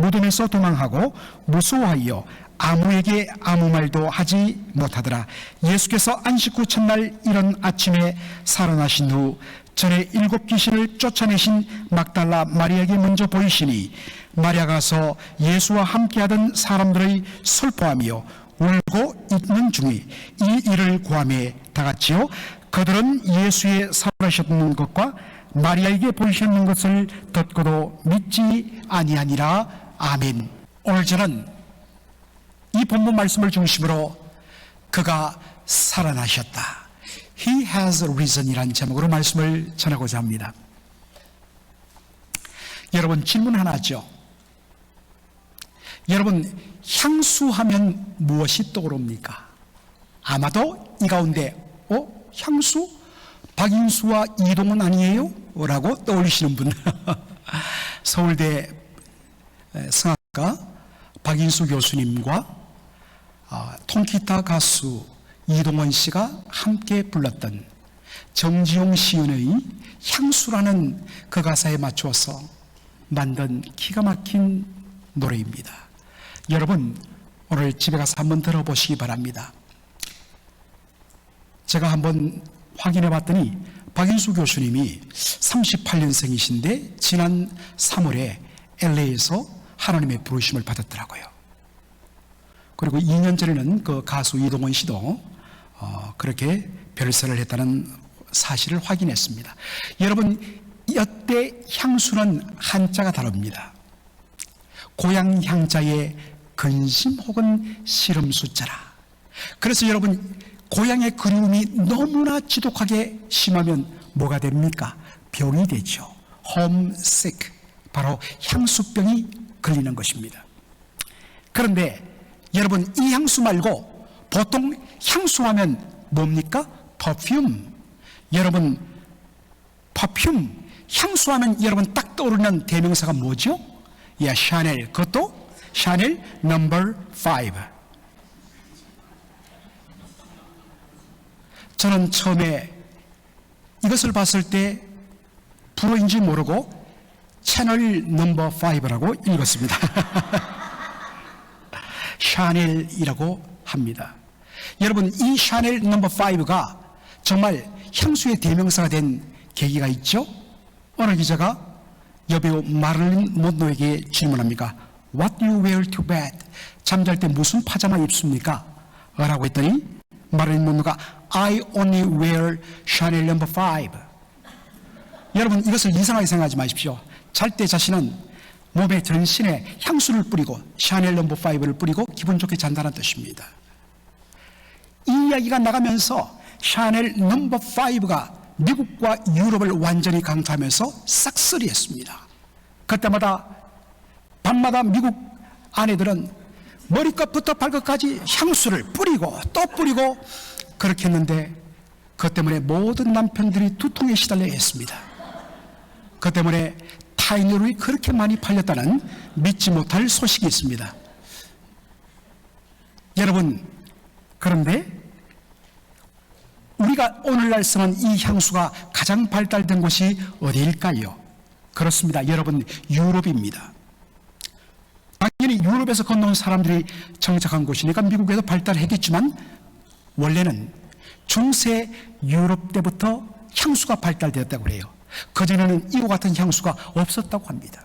무덤에서 도망하고 무서워하여 아무에게 아무 말도 하지 못하더라. 예수께서 안식 후 첫날 이른 아침에 살아나신 후 전에 7 귀신을 쫓아내신 막달라 마리아에게 먼저 보이시니 마리아가 가서 예수와 함께하던 사람들의 슬퍼하며 울고 있는 중에 이 일을 구하며 다같이요 그들은 예수의 살아나셨는 것과 마리아에게 보이셨는 것을 듣고도 믿지 아니하니라. 아멘. 오늘 저는 이 본문 말씀을 중심으로 그가 살아나셨다, He has risen 이라는 제목으로 말씀을 전하고자 합니다. 여러분, 질문 하나죠. 여러분, 향수하면 무엇이 떠오릅니까? 아마도 이 가운데 향수? 박인수와 이동은 아니에요? 라고 떠올리시는 분. 서울대 성악가 박인수 교수님과 통기타 가수 이동원 씨가 함께 불렀던 정지용 시인의 향수라는 그 가사에 맞추어서 만든 기가 막힌 노래입니다. 여러분, 오늘 집에 가서 한번 들어보시기 바랍니다. 제가 한번 확인해 봤더니 박인수 교수님이 38년생이신데 지난 3월에 LA에서 하나님의 부르심을 받았더라고요. 그리고 2년 전에는 그 가수 이동원 씨도 그렇게 별세를 했다는 사실을 확인했습니다. 여러분, 이때 향수는 한자가 다릅니다. 고향 향자의 근심 혹은 시름 숫자라. 그래서 여러분, 고향의 그리움이 너무나 지독하게 심하면 뭐가 됩니까? 병이 되죠. homesick, 바로 향수병이 걸리는 것입니다. 그런데 여러분, 이 향수 말고 보통 향수하면 뭡니까? perfume. 여러분, perfume, 향수하면 여러분 딱 떠오르는 대명사가 뭐죠? 샤넬. 그것도 샤넬 넘버 5. 저는 처음에 이것을 봤을 때 불어인지 모르고 채널 넘버 5라고 읽었습니다. 샤넬이라고 합니다. 여러분, 이 샤넬 넘버 5가 정말 향수의 대명사가 된 계기가 있죠. 어느 기자가 여배우 마릴린 먼로에게 질문합니다. What do you wear to bed? 잠잘 때 무슨 파자마 입습니까? 라고 했더니 마릴린 먼로가 I only wear Chanel No. 5. 여러분, 이것을 이상하게 생각하지 마십시오. 잘 때 자신은 몸에 전신에 향수를 뿌리고 샤넬 넘버 5를 뿌리고 기분 좋게 잔다는 뜻입니다. 이 이야기가 나가면서 샤넬 넘버 5가 미국과 유럽을 완전히 강타하면서 싹쓸이했습니다. 그때마다 밤마다 미국 아내들은 머리끝부터 발끝까지 향수를 뿌리고 또 뿌리고 그렇게 했는데, 그것 때문에 모든 남편들이 두통에 시달려야 했습니다. 그것 때문에 타이니롤이 그렇게 많이 팔렸다는 믿지 못할 소식이 있습니다. 여러분, 그런데 우리가 오늘날 쓰는 이 향수가 가장 발달된 곳이 어디일까요? 그렇습니다. 여러분, 유럽입니다. 당연히 유럽에서 건너온 사람들이 정착한 곳이니까 미국에도 발달했겠지만, 원래는 중세 유럽 때부터 향수가 발달되었다고 해요. 그전에는 이와 같은 향수가 없었다고 합니다.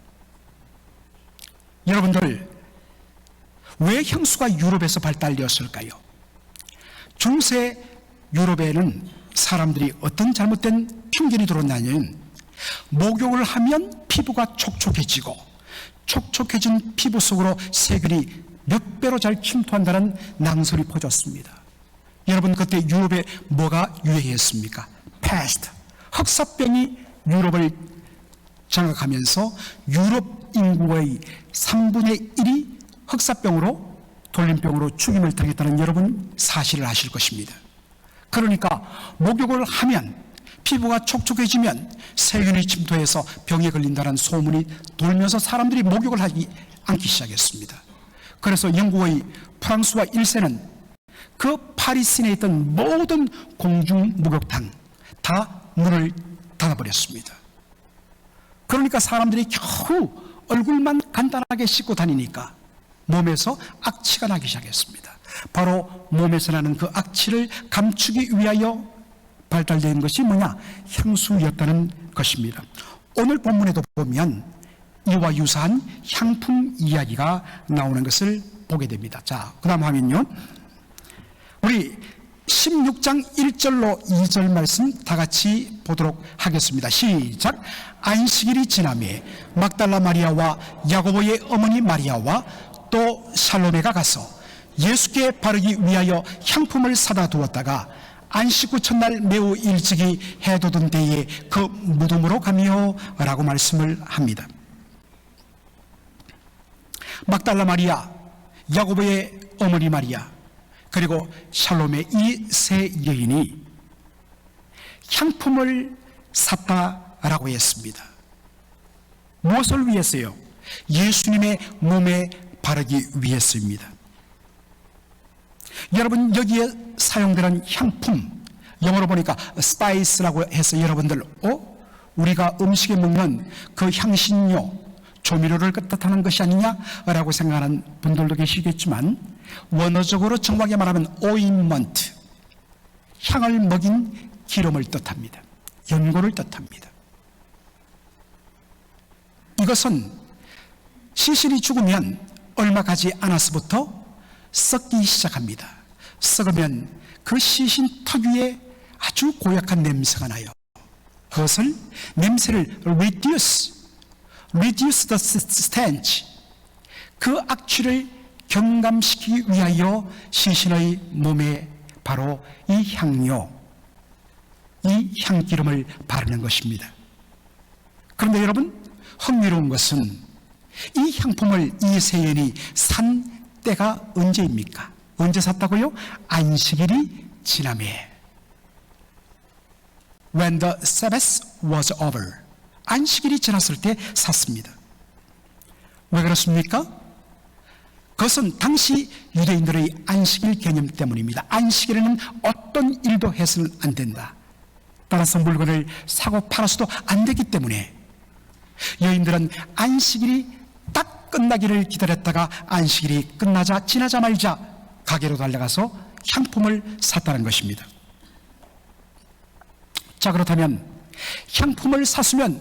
여러분들, 왜 향수가 유럽에서 발달되었을까요? 중세 유럽에는 사람들이 어떤 잘못된 편견이 들어왔냐면, 목욕을 하면 피부가 촉촉해지고 촉촉해진 피부 속으로 세균이 몇 배로 잘 침투한다는 낭설이 퍼졌습니다. 여러분, 그때 유럽에 뭐가 유행했습니까? 패스트, 흑사병이 유럽을 장악하면서 유럽 인구의 3분의 1이 흑사병으로, 돌림병으로 죽임을 당했다는 여러분 사실을 아실 것입니다. 그러니까 목욕을 하면 피부가 촉촉해지면 세균이 침투해서 병에 걸린다는 소문이 돌면서 사람들이 목욕을 하지 않기 시작했습니다. 그래서 영국의 프랑스와 1세는 그 파리 시내에 있던 모든 공중 목욕탕 다 문을 닫아버렸습니다. 그러니까 사람들이 겨우 얼굴만 간단하게 씻고 다니니까 몸에서 악취가 나기 시작했습니다. 바로 몸에서 나는 그 악취를 감추기 위하여 발달된 것이 뭐냐? 향수였다는 것입니다. 오늘 본문에도 보면 이와 유사한 향품 이야기가 나오는 것을 보게 됩니다. 자, 그 다음 화면요. 우리 16장 1절로 2절 말씀 다 같이 보도록 하겠습니다. 시작. 안식일이 지나매 막달라 마리아와 야고보의 어머니 마리아와 또 살로메가 가서 예수께 바르기 위하여 향품을 사다 두었다가 안식 후 첫날 매우 일찍이 해 돋은 때에 그 무덤으로 가며 라고 말씀을 합니다. 막달라 마리아, 야고보의 어머니 마리아, 그리고 샬롬의 이 세 여인이 향품을 샀다라고 했습니다. 무엇을 위해서요? 예수님의 몸에 바르기 위해서입니다. 여러분, 여기에 사용되는 향품, 영어로 보니까 스파이스라고 해서 여러분들 우리가 음식에 먹는 그 향신료, 조미료를 뜻하는 것이 아니냐라고 생각하는 분들도 계시겠지만, 원어적으로 정확하게 말하면 오인먼트, 향을 먹인 기름을 뜻합니다. 연고를 뜻합니다. 이것은 시신이 죽으면 얼마 가지 않아서부터 썩기 시작합니다. 썩으면 그 시신 특유의 아주 고약한 냄새가 나요. 그것을 냄새를 reduce the stench, 그 악취를 경감시키기 위하여 시신의 몸에 바로 이 향료, 이 향기름을 바르는 것입니다. 그런데 여러분, 흥미로운 것은 이 향품을 이 세 여인이 산 때가 언제입니까? 언제 샀다고요? 안식일이 지나매. When the Sabbath was over. 안식일이 지났을 때 샀습니다. 왜 그렇습니까? 그것은 당시 유대인들의 안식일 개념 때문입니다. 안식일에는 어떤 일도 해서는 안 된다. 따라서 물건을 사고 팔아서도 안 되기 때문에 여인들은 안식일이 딱 끝나기를 기다렸다가 안식일이 끝나자 지나자마자 가게로 달려가서 향품을 샀다는 것입니다. 자, 그렇다면 향품을 샀으면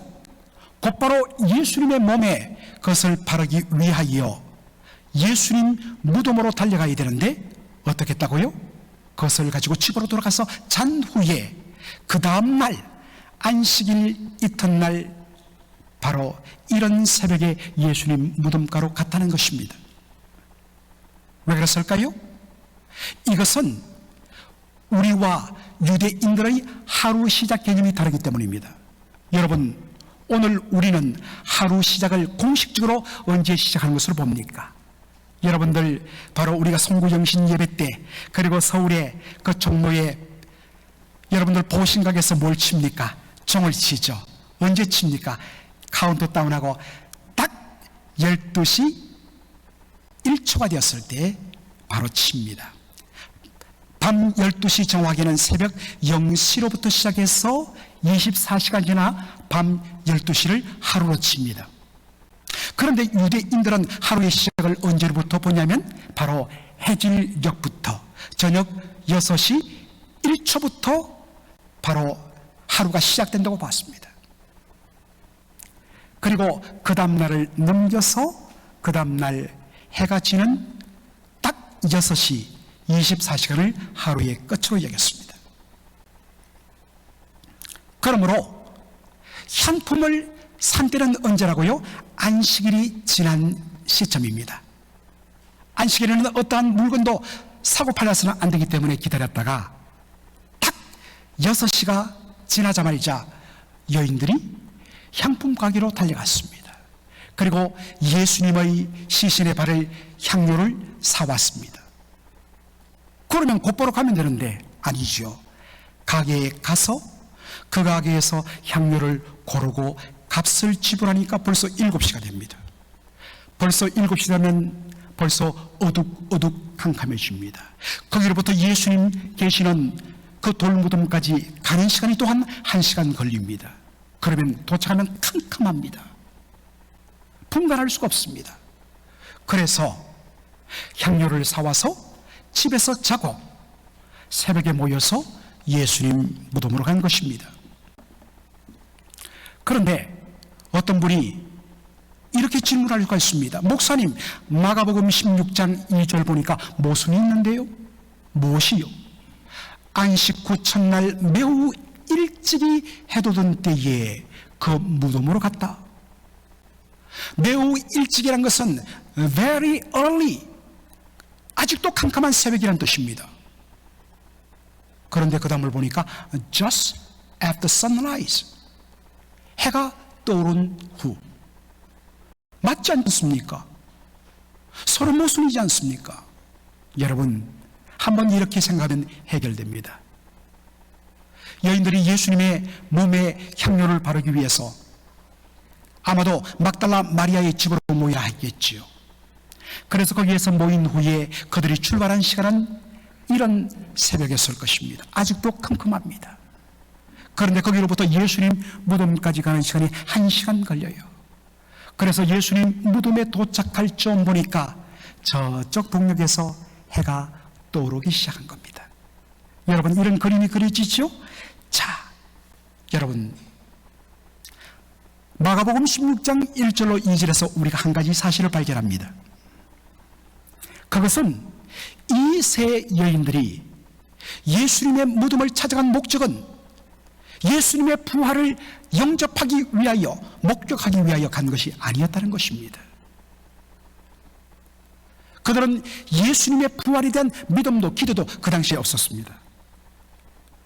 곧바로 예수님의 몸에 그것을 바르기 위하여 예수님 무덤으로 달려가야 되는데 어떻게 했다고요? 그것을 가지고 집으로 돌아가서 잔 후에 그 다음 날 안식일 이튿날 바로 이런 새벽에 예수님 무덤가로 갔다는 것입니다. 왜 그랬을까요? 이것은 우리와 유대인들의 하루 시작 개념이 다르기 때문입니다. 여러분, 오늘 우리는 하루 시작을 공식적으로 언제 시작하는 것으로 봅니까? 여러분들, 바로 우리가 송구영신 예배 때, 그리고 서울의 그 종로에 여러분들 보신각에서 뭘 칩니까? 종을 치죠. 언제 칩니까? 카운트다운하고 딱 12시 1초가 되었을 때 바로 칩니다. 밤 12시 정확에는 새벽 0시로부터 시작해서 24시간 지나 밤 12시를 하루로 칩니다. 그런데 유대인들은 하루의 시작을 언제로부터 보냐면 바로 해질녘부터 저녁 6시 1초부터 바로 하루가 시작된다고 봤습니다. 그리고 그 다음날을 넘겨서 그 다음날 해가 지는 딱 6시 24시간을 하루의 끝으로 여겼습니다. 그러므로 향품을 산 때는 언제라고요? 안식일이 지난 시점입니다. 안식일에는 어떠한 물건도 사고 팔려서는 안 되기 때문에 기다렸다가 딱 6시가 지나자마자 여인들이 향품 가게로 달려갔습니다. 그리고 예수님의 시신에 바를 향료를 사왔습니다. 그러면 곧바로 가면 되는데 아니죠. 가게에 가서 그 가게에서 향료를 고르고 값을 지불하니까 벌써 7시가 됩니다. 벌써 7시 되면 벌써 어둑어둑캄캄해집니다. 거기로부터 예수님 계시는 그 돌무덤까지 가는 시간이 또한 1시간 걸립니다. 그러면 도착하면 캄캄합니다. 분간할 수가 없습니다. 그래서 향료를 사와서 집에서 자고 새벽에 모여서 예수님 무덤으로 간 것입니다. 그런데 어떤 분이 이렇게 질문할 수가 있습니다. 목사님, 마가복음 16장 2절 보니까 모순이 있는데요. 무엇이요? 안식 후 첫날 매우 일찍이 해돋은 때에 그 무덤으로 갔다. 매우 일찍이란 것은 very early, 아직도 캄캄한 새벽이란 뜻입니다. 그런데 그 다음을 보니까 just after sunrise, 해가 떠오른 후. 맞지 않습니까? 서로 모순이지 않습니까? 여러분, 한번 이렇게 생각하면 해결됩니다. 여인들이 예수님의 몸에 향료를 바르기 위해서 아마도 막달라 마리아의 집으로 모여야 했겠지요. 그래서 거기에서 모인 후에 그들이 출발한 시간은 이런 새벽이었을 것입니다. 아직도 컴컴합니다. 그런데 거기로부터 예수님 무덤까지 가는 시간이 1시간 걸려요. 그래서 예수님 무덤에 도착할 쯤 보니까 저쪽 동력에서 해가 떠오르기 시작한 겁니다. 여러분, 이런 그림이 그려지죠? 자, 여러분, 마가복음 16장 1절로 2절에서 우리가 한 가지 사실을 발견합니다. 그것은 이 세 여인들이 예수님의 무덤을 찾아간 목적은 예수님의 부활을 영접하기 위하여, 목격하기 위하여 간 것이 아니었다는 것입니다. 그들은 예수님의 부활에 대한 믿음도 기도도 그 당시에 없었습니다.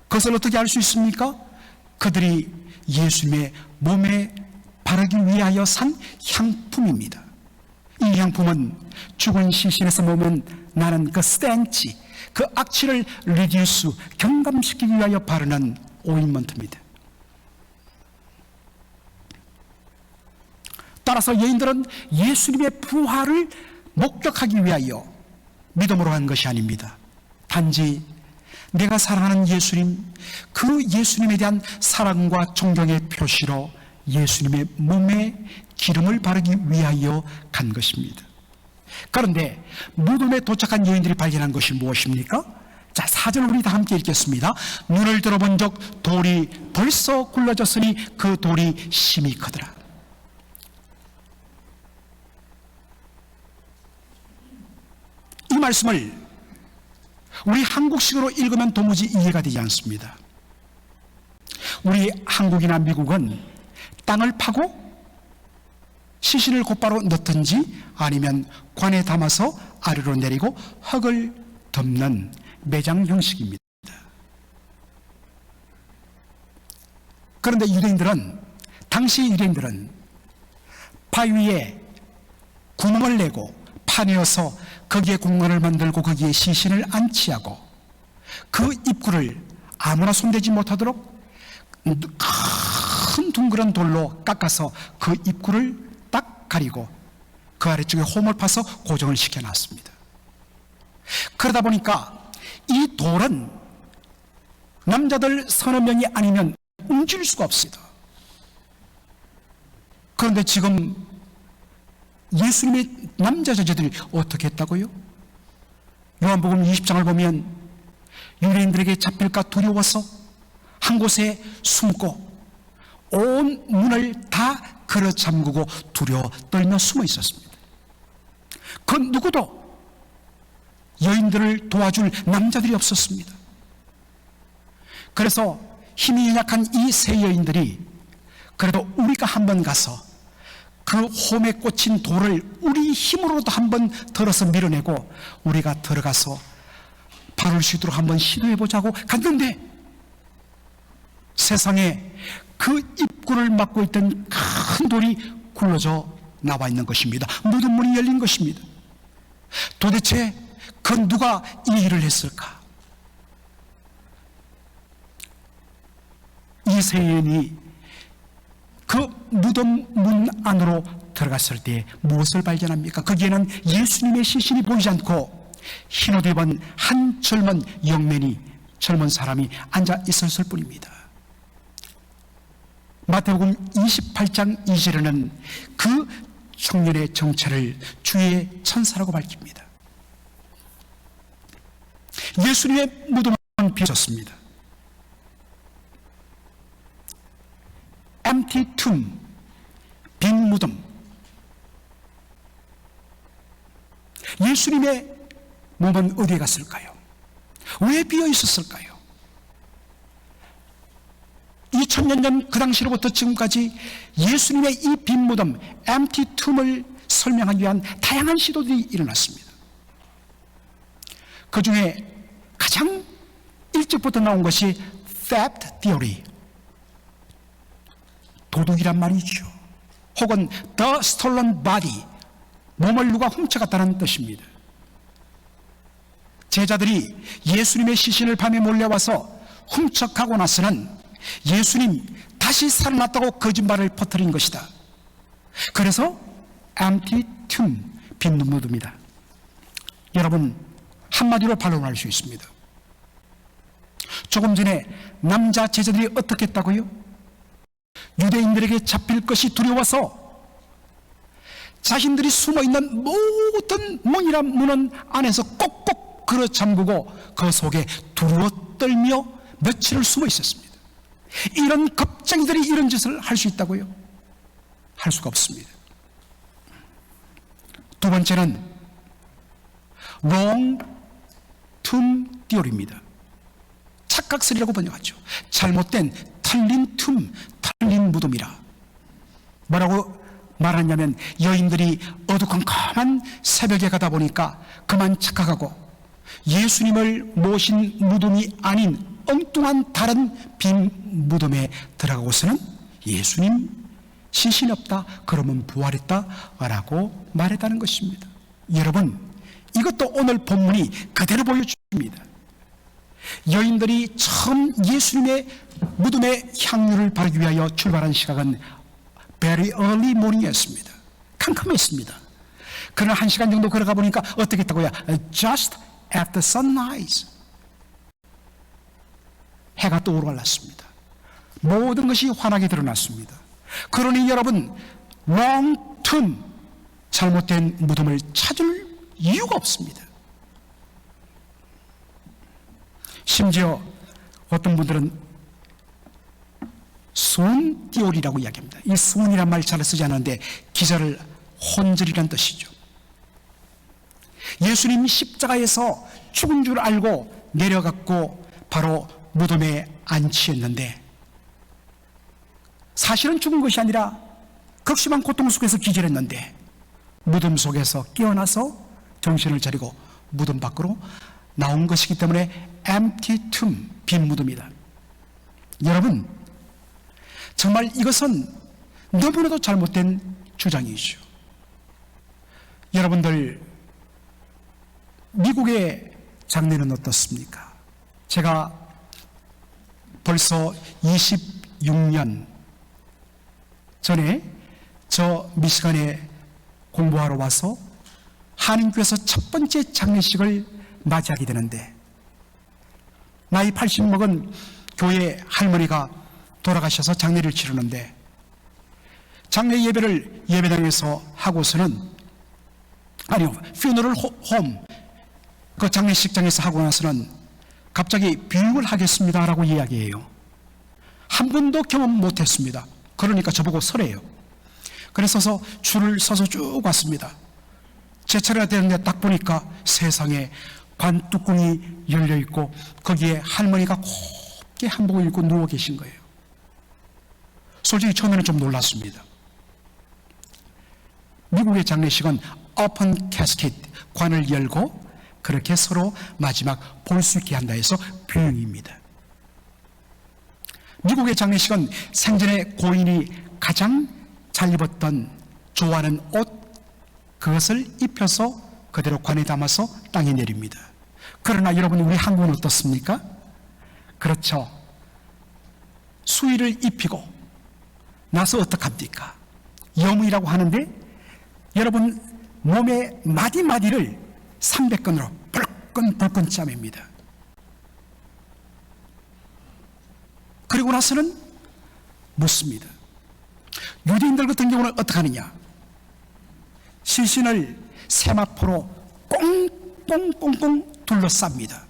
그것을 어떻게 알 수 있습니까? 그들이 예수님의 몸에 바르기 위하여 산 향품입니다. 이 향품은 죽은 시신에서 보면 나는 그 스탠치, 그 악취를 리듀스, 경감시키기 위하여 바르는 오인먼트입니다. 따라서 여인들은 예수님의 부활을 목격하기 위하여 믿음으로 한 것이 아닙니다. 단지 내가 사랑하는 예수님, 그 예수님에 대한 사랑과 존경의 표시로 예수님의 몸에 기름을 바르기 위하여 간 것입니다. 그런데 무덤에 도착한 여인들이 발견한 것이 무엇입니까? 자, 4절 우리 다 함께 읽겠습니다. 눈을 들어본 적 돌이 벌써 굴러졌으니 그 돌이 심히 크더라. 이 말씀을 우리 한국식으로 읽으면 도무지 이해가 되지 않습니다. 우리 한국이나 미국은 땅을 파고 시신을 곧바로 넣든지 아니면 관에 담아서 아래로 내리고 흙을 덮는 매장 형식입니다. 그런데 당시 유대인들은 바위에 구멍을 내고 파내어서 거기에 공간을 만들고 거기에 시신을 안치하고 그 입구를 아무나 손대지 못하도록 큰 둥그런 돌로 깎아서 그 입구를 딱 가리고 그 아래쪽에 홈을 파서 고정을 시켜놨습니다. 그러다 보니까 이 돌은 남자들 서너 명이 아니면 움직일 수가 없습니다. 그런데 지금 예수님의 남자 제자들이 어떻게 했다고요? 요한복음 20장을 보면 유대인들에게 잡힐까 두려워서 한 곳에 숨고 온 문을 다 걸어 잠그고 두려워 떨며 숨어 있었습니다. 그 누구도 여인들을 도와줄 남자들이 없었습니다. 그래서 힘이 연약한 이 세 여인들이 그래도 우리가 한번 가서 그 홈에 꽂힌 돌을 우리 힘으로도 한번 들어서 밀어내고 우리가 들어가서 바를 수 있도록 한번 시도해보자고 갔는데 세상에 그 입구를 막고 있던 큰 돌이 굴러져 나와 있는 것입니다. 무덤 문이 열린 것입니다. 도대체 그 누가 이 일을 했을까? 이 세 여인이 그 무덤 문 안으로 들어갔을 때 무엇을 발견합니까? 거기에는 예수님의 시신이 보이지 않고 흰옷 입은 한 젊은 젊은 사람이 앉아 있었을 뿐입니다. 마태복음 28장 2절에는 그 청년의 정체를 주의 천사라고 밝힙니다. 예수님의 무덤은 비어졌습니다. empty tomb, 빈 무덤. 예수님의 몸은 어디에 갔을까요? 왜 비어 있었을까요? 2000년 전 그 당시로부터 지금까지 예수님의 이 빈 무덤, empty tomb을 설명하기 위한 다양한 시도들이 일어났습니다. 그 중에 가장 일찍부터 나온 것이 theft theory, 도둑이란 말이죠. 혹은 the stolen body, 몸을 누가 훔쳐갔다는 뜻입니다. 제자들이 예수님의 시신을 밤에 몰려와서 훔쳐가고 나서는 예수님 다시 살아났다고 거짓말을 퍼뜨린 것이다. 그래서 empty tomb, 빈 무덤이다. 여러분, 한마디로 반론할 수 있습니다. 조금 전에 남자 제자들이 어떻게 했다고요? 유대인들에게 잡힐 것이 두려워서 자신들이 숨어있는 모든 문이란 문은 안에서 꼭꼭 걸어 잠그고 그 속에 두려워 떨며 며칠을 숨어 있었습니다. 이런 겁쟁이들이 이런 짓을 할 수 있다고요? 할 수가 없습니다. 두 번째는 wrong tomb theory입니다. 착각설이라고 번역하죠. 잘못된 털린 툼, 털린 무덤이라. 뭐라고 말하냐면 여인들이 어두컴컴한 새벽에 가다 보니까 그만 착각하고 예수님을 모신 무덤이 아닌 엉뚱한 다른 빈 무덤에 들어가고서는 예수님 시신이 없다, 그러면 부활했다 라고 말했다는 것입니다. 여러분, 이것도 오늘 본문이 그대로 보여줍니다. 여인들이 처음 예수님의 무덤의 향유를 바르기 위하여 출발한 시각은 very early morning이었습니다. 캄캄했습니다. 그러나 1시간 정도 걸어가 보니까 어떻게 했다고요? Just after sunrise. 해가 떠오르났습니다. 모든 것이 환하게 드러났습니다. 그러니 여러분, wrong tomb, 잘못된 무덤을 찾을 이유가 없습니다. 심지어 어떤 분들은 swoon theory라고 이야기합니다. 이 swoon이란 말 잘 쓰지 않는데 기절을 혼절이란 뜻이죠. 예수님이 십자가에서 죽은 줄 알고 내려갔고 바로 무덤에 안치했는데 사실은 죽은 것이 아니라 극심한 고통 속에서 기절했는데 무덤 속에서 깨어나서 정신을 차리고 무덤 밖으로 나온 것이기 때문에 empty tomb, 빈 무덤이다. 여러분, 정말 이것은 너무나도 잘못된 주장이죠. 여러분들, 미국의 장례는 어떻습니까? 제가 벌써 26년 전에 저 미시간에 공부하러 와서 한인교회에서 첫 번째 장례식을 맞이하게 되는데 나이 80 먹은 교회 할머니가 돌아가셔서 장례를 치르는데 장례 예배를 예배당에서 하고서는 funeral home, 그 장례식장에서 하고 나서는 갑자기 비유를 하겠습니다라고 이야기해요. 한 번도 경험 못했습니다. 그러니까 저보고 서래요. 그래서 줄을 서서 쭉 왔습니다. 제 차례가 되는데 딱 보니까 세상에 관뚜껑이 열려있고 거기에 할머니가 곱게 한복을 입고 누워 계신 거예요. 솔직히 처음에는 좀 놀랐습니다. 미국의 장례식은 open casket, 관을 열고 그렇게 서로 마지막 볼 수 있게 한다 해서 뷰잉입니다. 미국의 장례식은 생전에 고인이 가장 잘 입었던 좋아하는 옷, 그것을 입혀서 그대로 관에 담아서 땅에 내립니다. 그러나 여러분, 우리 한국은 어떻습니까? 그렇죠. 수의를 입히고 나서 어떡합니까? 여무이라고 하는데 여러분, 몸의 마디마디를 300건으로 벌끈벌끈 짜맵니다. 그리고 나서는 묻습니다. 유대인들 같은 경우는 어떻게 하느냐? 시신을 세마포로 꽁꽁꽁꽁 둘러쌉니다.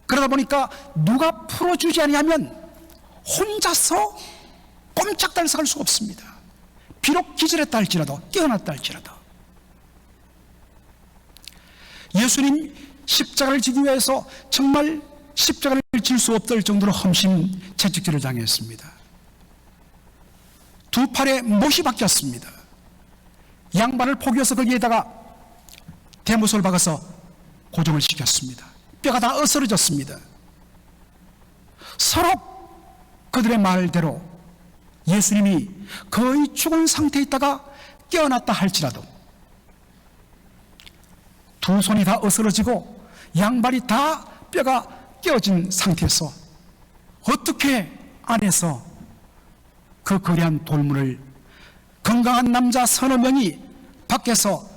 그러다 보니까 누가 풀어주지 아니하면 혼자서 꼼짝달싹할 수가 없습니다. 비록 기절했다 할지라도, 깨어났다 할지라도. 예수님 십자가를 지기 위해서 정말 십자가를 질 수 없을 정도로 험심 채찍질을 당했습니다. 두 팔에 못이 박혔습니다. 양발을 포개어서 거기에다가 대못을 박아서 고정을 시켰습니다. 뼈가 다 으스러졌습니다. 서로 그들의 말대로 예수님이 거의 죽은 상태에 있다가 깨어났다 할지라도 두 손이 다 으스러지고 양발이 다 뼈가 깨어진 상태에서 어떻게 안에서 그 거대한 돌문을 건강한 남자 서너 명이 밖에서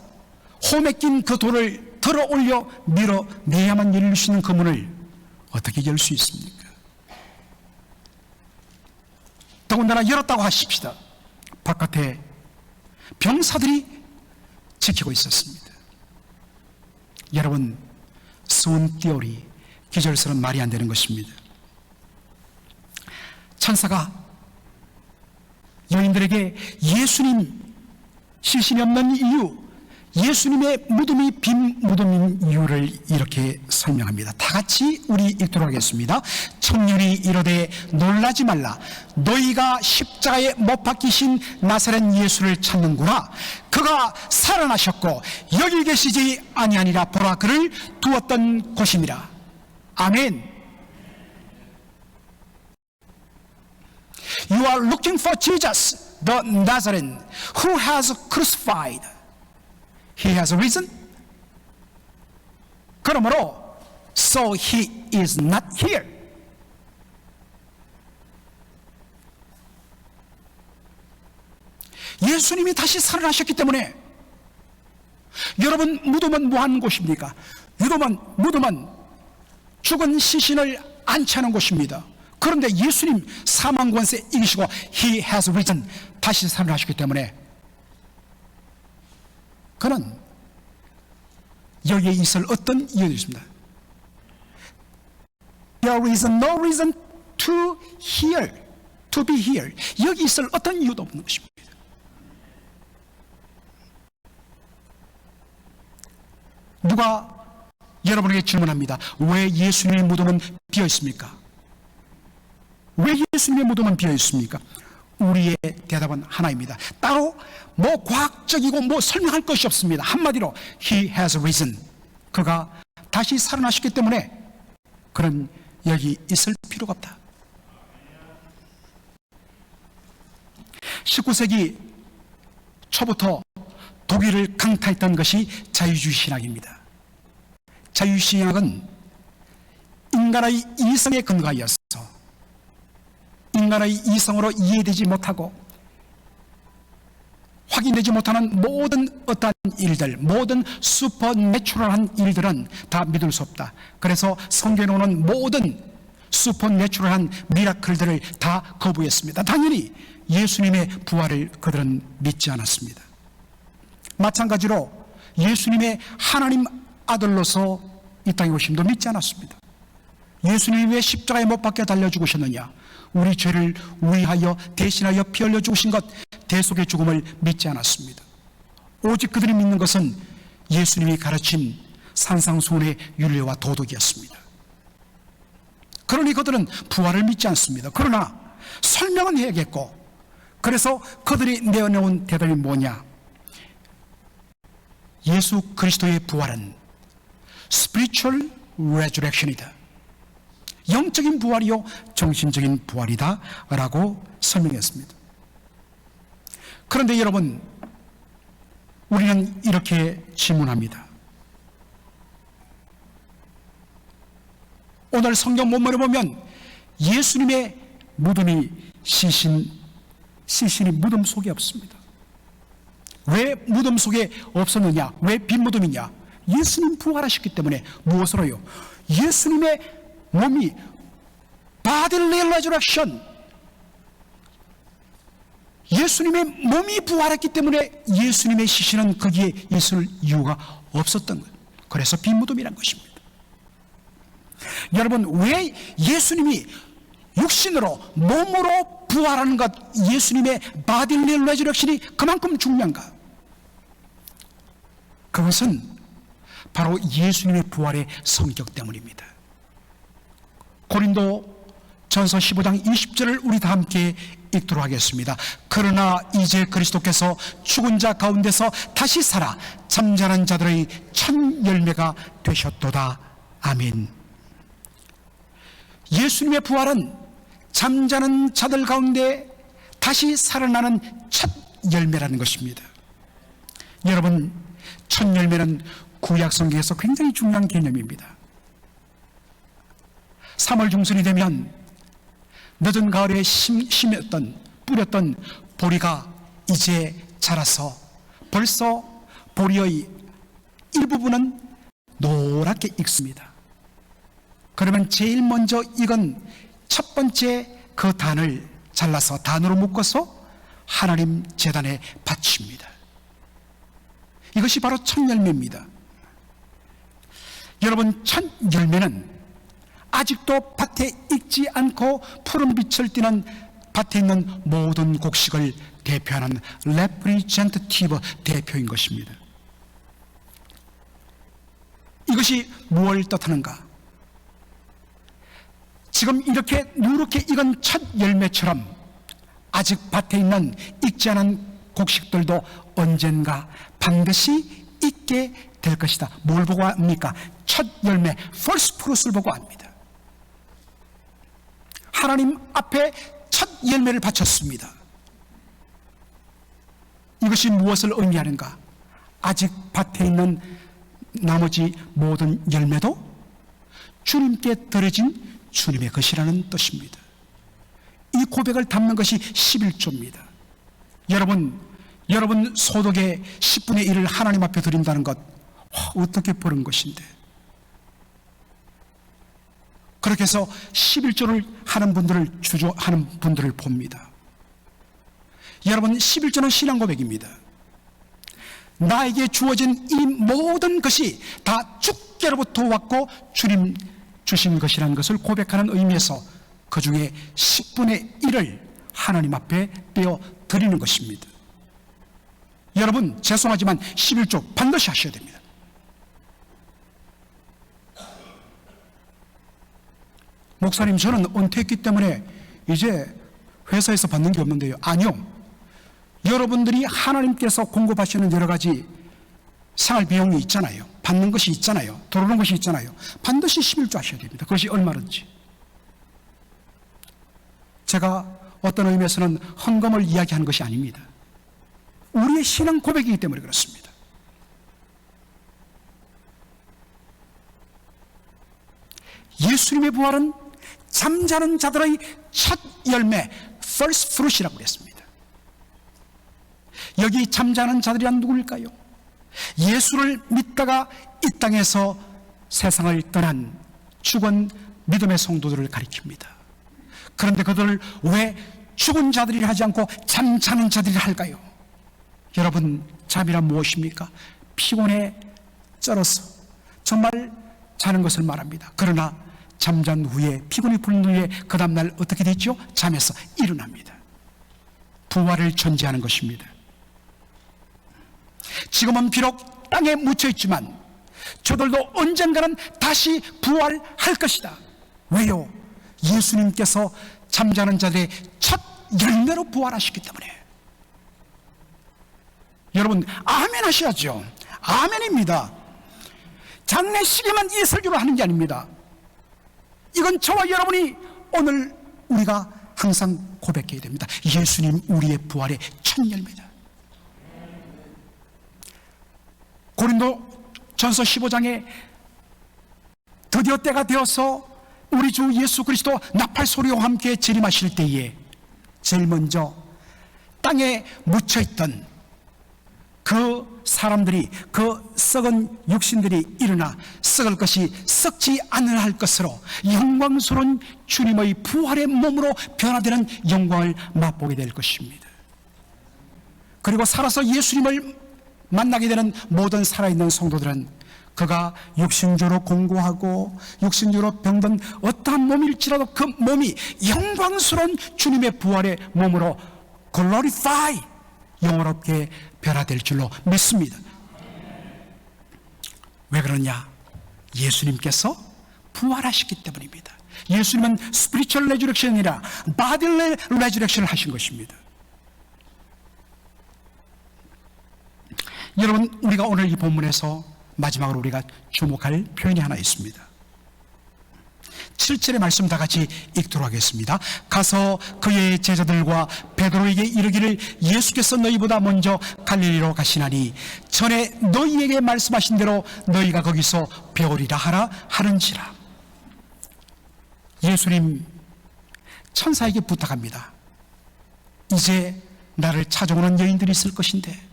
홈에 낀 그 돌을 들어 올려 밀어내야만 열릴 수 있는 그 문을 어떻게 열 수 있습니까? 더군다나 열었다고 하십시다. 바깥에 병사들이 지키고 있었습니다. 여러분, 스운 띠오리, 기절스러운 말이 안 되는 것입니다. 천사가 여인들에게 예수님 시신이 없는 이유, 예수님의 무덤이 빈 무덤인 이유를 이렇게 설명합니다. 다 같이 우리 읽도록 하겠습니다. 청년이 이르되 놀라지 말라. 너희가 십자가에 못 박히신 나사렛 예수를 찾는구나. 그가 살아나셨고 여기 계시지 아니하니라. 보라, 그를 두었던 곳임이라. 아멘. You are looking for Jesus, the Nazarene, who has crucified. He has risen. 그러므로 so he is not here. 예수님이 다시 살아나셨기 때문에 여러분, 무덤은 뭐하는 곳입니까? 무덤은 죽은 시신을 안치하는 곳입니다. 그런데 예수님 사망 권세 이기시고 He has risen, 다시 살아나셨기 때문에 그는 여기에 있을 어떤 이유도 있습니다. There is no reason to be here. 여기 있을 어떤 이유도 없는 것입니다. 누가 여러분에게 질문합니다. 왜 예수님의 무덤은 비어 있습니까? 왜 예수님의 무덤은 비어 있습니까? 우리의 대답은 하나입니다. 따로 뭐 과학적이고 뭐 설명할 것이 없습니다. 한마디로 He has risen. 그가 다시 살아나셨기 때문에 그는 여기 있을 필요가 없다. 19세기 초부터 독일을 강타했던 것이 자유주의 신학입니다. 자유주의 신학은 인간의 이성에 근거하여서 인간의 이성으로 이해되지 못하고 확인되지 못하는 모든 어떠한 일들, 모든 슈퍼내추럴한 일들은 다 믿을 수 없다. 그래서 성경에 나오는 모든 슈퍼내추럴한 미라클들을 다 거부했습니다. 당연히 예수님의 부활을 그들은 믿지 않았습니다. 마찬가지로 예수님의 하나님 아들로서 이 땅에 오심도 믿지 않았습니다. 예수님이 왜 십자가에 못 박혀 달려 죽으셨느냐? 우리 죄를 위하여 대신하여 피 흘려 죽으신 것, 대속의 죽음을 믿지 않았습니다. 오직 그들이 믿는 것은 예수님이 가르친 산상수훈의 윤리와 도덕이었습니다. 그러니 그들은 부활을 믿지 않습니다. 그러나 설명은 해야겠고, 그래서 그들이 내어놓은 대답이 뭐냐? 예수 그리스도의 부활은 spiritual resurrection이다. 영적인 부활이요 정신적인 부활이다 라고 설명했습니다. 그런데 여러분, 우리는 이렇게 질문합니다. 오늘 성경 본문을 보면 예수님의 무덤이 시신이 무덤 속에 없습니다. 왜 무덤 속에 없었느냐? 왜 빈 무덤이냐? 예수님 부활하셨기 때문에. 무엇으로요? 예수님의 몸이 bodily resurrection, 예수님의 몸이 부활했기 때문에 예수님의 시신은 거기에 있을 이유가 없었던 거예요. 그래서 빈무덤이란 것입니다. 여러분, 왜 예수님이 육신으로 몸으로 부활하는 것, 예수님의 바딜리 레저렉션이 그만큼 중요한가? 그것은 바로 예수님의 부활의 성격 때문입니다. 고린도 전서 15장 20절을 우리 다 함께 읽도록 하겠습니다. 그러나 이제 그리스도께서 죽은 자 가운데서 다시 살아 잠자는 자들의 첫 열매가 되셨도다. 아멘. 예수님의 부활은 잠자는 자들 가운데 다시 살아나는 첫 열매라는 것입니다. 여러분, 첫 열매는 구약 성경에서 굉장히 중요한 개념입니다. 3월 중순이 되면 늦은 가을에 뿌렸던 보리가 이제 자라서 벌써 보리의 일부분은 노랗게 익습니다. 그러면 제일 먼저 익은 첫 번째 그 단을 잘라서 단으로 묶어서 하나님 제단에 바칩니다. 이것이 바로 첫 열매입니다. 여러분, 첫 열매는 아직도 밭에 익지 않고 푸른 빛을 띠는 밭에 있는 모든 곡식을 대표하는 레프리젠터티브 대표인 것입니다. 이것이 무엇을 뜻하는가? 지금 이렇게 누렇게 익은 첫 열매처럼 아직 밭에 있는 익지 않은 곡식들도 언젠가 반드시 익게 될 것이다. 뭘 보고 합니까? 첫 열매, first fruit을 보고 합니다. 하나님 앞에 첫 열매를 바쳤습니다. 이것이 무엇을 의미하는가? 아직 밭에 있는 나머지 모든 열매도 주님께 드려진 주님의 것이라는 뜻입니다. 이 고백을 담는 것이 11조입니다. 여러분 소득의 10분의 1을 하나님 앞에 드린다는 것, 어떻게 버는 것인데. 그렇게 해서 11조를 하는 분들을 주저하는 분들을 봅니다. 여러분, 11조는 신앙 고백입니다. 나에게 주어진 이 모든 것이 다 주께로부터 왔고 주님 주신 것이라는 것을 고백하는 의미에서 그 중에 10분의 1을 하나님 앞에 떼어 드리는 것입니다. 여러분, 죄송하지만 11조 반드시 하셔야 됩니다. 목사님, 저는 은퇴했기 때문에 이제 회사에서 받는 게 없는데요. 아니요. 여러분들이 하나님께서 공급하시는 여러 가지 생활 비용이 있잖아요. 받는 것이 있잖아요. 들어오는 것이 있잖아요. 반드시 11조 하셔야 됩니다. 그것이 얼마든지. 제가 어떤 의미에서는 헌금을 이야기하는 것이 아닙니다. 우리의 신앙 고백이기 때문에 그렇습니다. 예수님의 부활은 잠자는 자들의 첫 열매, first fruit이라고 그랬습니다. 여기 잠자는 자들이란 누구일까요? 예수를 믿다가 이 땅에서 세상을 떠난 죽은 믿음의 성도들을 가리킵니다. 그런데 그들을 왜 죽은 자들이라 하지 않고 잠자는 자들이라 할까요? 여러분, 잠이란 무엇입니까? 피곤에 쩔어서 정말 자는 것을 말합니다. 그러나 잠잔 후에, 피곤이 풀린 후에 그 다음날 어떻게 됐죠? 잠에서 일어납니다. 부활을 전제하는 것입니다. 지금은 비록 땅에 묻혀있지만 저들도 언젠가는 다시 부활할 것이다. 왜요? 예수님께서 잠자는 자들의 첫 열매로 부활하시기 때문에. 여러분, 아멘 하셔야죠. 아멘입니다. 장례식에만 이 설교를 하는 게 아닙니다. 이건 저와 여러분이 오늘 우리가 항상 고백해야 됩니다. 예수님 우리의 부활의 첫 열매다. 고린도 전서 15장에 드디어 때가 되어서 우리 주 예수 그리스도 나팔 소리와 함께 재림하실 때에 제일 먼저 땅에 묻혀있던 그 사람들이, 그 썩은 육신들이 일어나 썩을 것이 썩지 않을 것으로 영광스러운 주님의 부활의 몸으로 변화되는 영광을 맛보게 될 것입니다. 그리고 살아서 예수님을 만나게 되는 모든 살아있는 성도들은 그가 육신주로 공고하고 육신주로 병든 어떠한 몸일지라도 그 몸이 영광스러운 주님의 부활의 몸으로 glorify, 영원롭게 변화될 줄로 믿습니다. 왜 그러냐? 예수님께서 부활하셨기 때문입니다. 예수님은 스피리추얼 레저렉션이 아니라 바딜 레저렉션을 하신 것입니다. 여러분, 우리가 오늘 이 본문에서 마지막으로 우리가 주목할 표현이 하나 있습니다. 7절의 말씀 다 같이 읽도록 하겠습니다. 가서 그의 제자들과 베드로에게 이르기를 예수께서 너희보다 먼저 갈릴리로 가시나니 전에 너희에게 말씀하신 대로 너희가 거기서 배우리라 하라 하는지라. 예수님 천사에게 부탁합니다. 이제 나를 찾아오는 여인들이 있을 것인데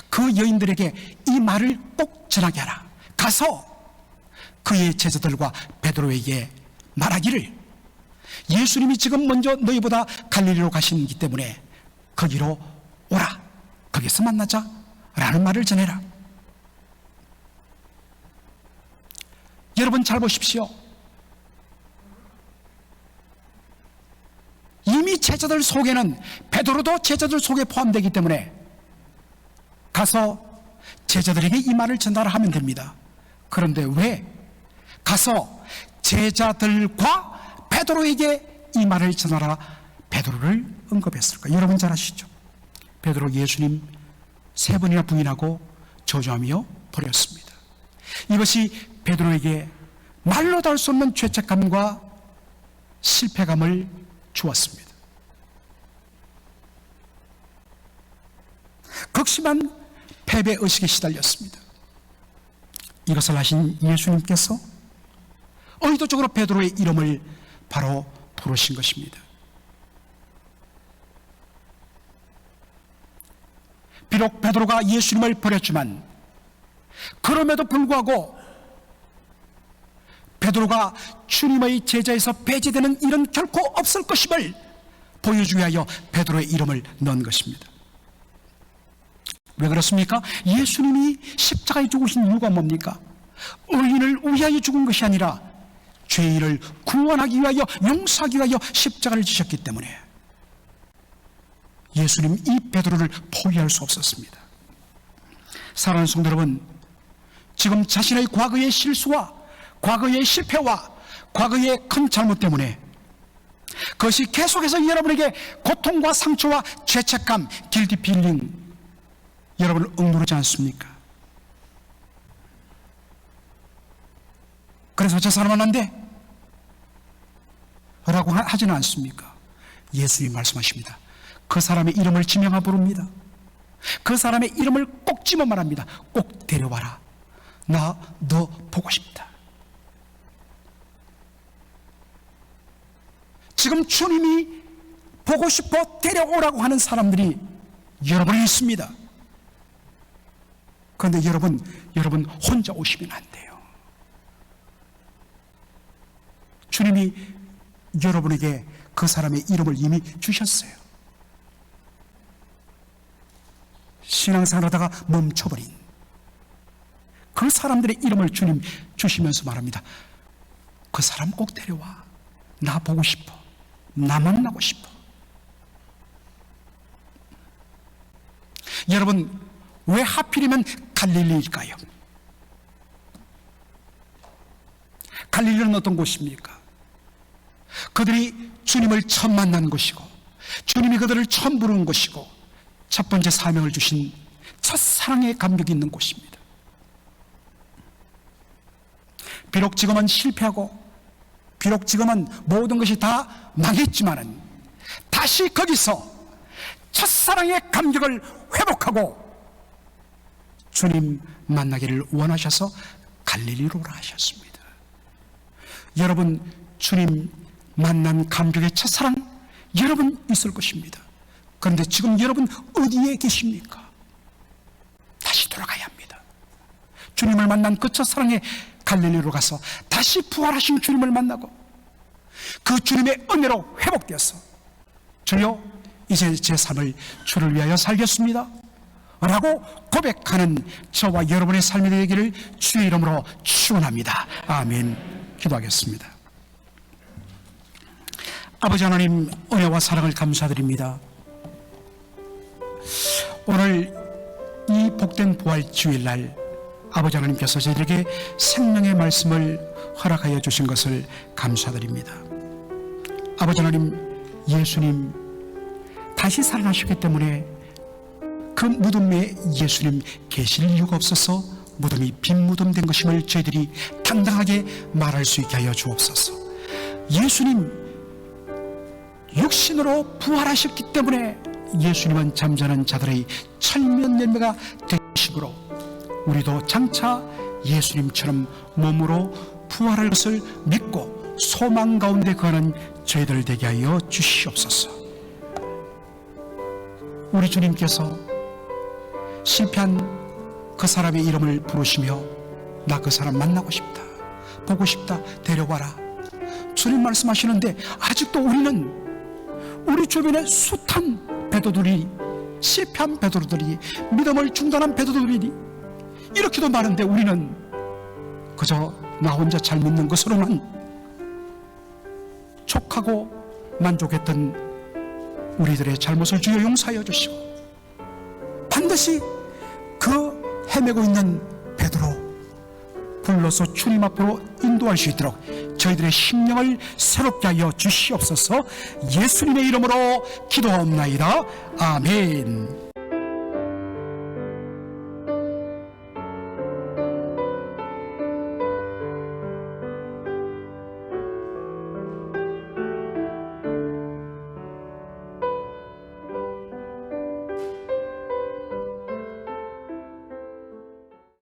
그 여인들에게 이 말을 꼭 전하게 하라. 가서 그의 제자들과 베드로에게 말하기를 예수님이 지금 먼저 너희보다 갈릴리로 가시기 때문에 거기로 오라, 거기서 만나자 라는 말을 전해라. 여러분 잘 보십시오. 이미 제자들 속에는 베드로도 제자들 속에 포함되기 때문에 가서 제자들에게 이 말을 전달을 하면 됩니다. 그런데 왜 가서 제자들과 베드로에게 이 말을 전하라 베드로를 언급했을까? 여러분 잘 아시죠? 베드로 예수님 3번이나 부인하고 저주하며 버렸습니다. 이것이 베드로에게 말로 다 할 수 없는 죄책감과 실패감을 주었습니다. 극심한 패배의식에 시달렸습니다. 이것을 하신 예수님께서 의도적으로 베드로의 이름을 바로 부르신 것입니다. 비록 베드로가 예수님을 버렸지만 그럼에도 불구하고 베드로가 주님의 제자에서 배제되는 일은 결코 없을 것임을 보여주기 위하여 베드로의 이름을 넣은 것입니다. 왜 그렇습니까? 예수님이 십자가에 죽으신 이유가 뭡니까? 의인을 위하여 죽은 것이 아니라 죄인을 구원하기 위하여, 용서하기 위하여 십자가를 지셨기 때문에 예수님 이 베드로를 포기할 수 없었습니다. 사랑하는 성도 여러분, 지금 자신의 과거의 실수와 과거의 실패와 과거의 큰 잘못 때문에 그것이 계속해서 여러분에게 고통과 상처와 죄책감, 길티 필링 여러분을 억누르지 않습니까? 그래서 저 사람은 안 돼 라고 하지는 않습니까? 예수님이 말씀하십니다. 그 사람의 이름을 지명하 부릅니다. 그 사람의 이름을 꼭 집어 말합니다. 꼭 데려와라. 나 너 보고 싶다. 지금 주님이 보고 싶어 데려오라고 하는 사람들이 여러분에 있습니다. 그런데 여러분 혼자 오시면 안 돼요. 주님이 여러분에게 그 사람의 이름을 이미 주셨어요. 신앙생활하다가 멈춰버린 그 사람들의 이름을 주님 주시면서 말합니다. 그 사람 꼭 데려와. 나 보고 싶어. 나 만나고 싶어. 여러분, 왜 하필이면 갈릴리일까요? 갈릴리는 어떤 곳입니까? 그들이 주님을 처음 만난 곳이고 주님이 그들을 처음 부르는 곳이고 첫 번째 사명을 주신 첫사랑의 감격이 있는 곳입니다. 비록 지금은 실패하고 비록 지금은 모든 것이 다 망했지만은 다시 거기서 첫사랑의 감격을 회복하고 주님 만나기를 원하셔서 갈릴리로 하셨습니다. 여러분, 주님 만난 감격의 첫사랑 여러분 있을 것입니다. 그런데 지금 여러분 어디에 계십니까? 다시 돌아가야 합니다. 주님을 만난 그 첫사랑의 갈릴리로 가서 다시 부활하신 주님을 만나고 그 주님의 은혜로 회복되어서 주여 이제 제 삶을 주를 위하여 살겠습니다 라고 고백하는 저와 여러분의 삶이 되기를 주의 이름으로 축원합니다. 아멘. 기도하겠습니다. 아버지 하나님, 은혜와 사랑을 감사드립니다. 오늘 이 복된 부활 주일날 아버지 하나님께서 저희들에게 생명의 말씀을 허락하여 주신 것을 감사드립니다. 아버지 하나님, 예수님 다시 살아나셨기 때문에 그 무덤에 예수님 계실 이유가 없어서 무덤이 빈 무덤 된 것임을 저희들이 당당하게 말할 수 있게 하여 주옵소서. 예수님 육신으로 부활하셨기 때문에 예수님은 잠자는 자들의 천면열매가 되심으로 우리도 장차 예수님처럼 몸으로 부활할 것을 믿고 소망 가운데 거하는 저희들 되게 하여 주시옵소서. 우리 주님께서 실패한 그 사람의 이름을 부르시며 나 그 사람 만나고 싶다, 보고 싶다, 데려와라. 주님 말씀하시는데 아직도 우리는 우리 주변에 숱한 베드로들이, 실패한 베드로들이, 믿음을 중단한 베드로들이 이렇게도 많은데 우리는 그저 나 혼자 잘 믿는 것으로만 족하고 만족했던 우리들의 잘못을 주여 용서하여 주시고 반드시 그 헤매고 있는 베드로 불러서 주님 앞으로 인도할 수 있도록 저희들의 심령을 새롭게 하여 주시옵소서. 예수님의 이름으로 기도하옵나이다. 아멘.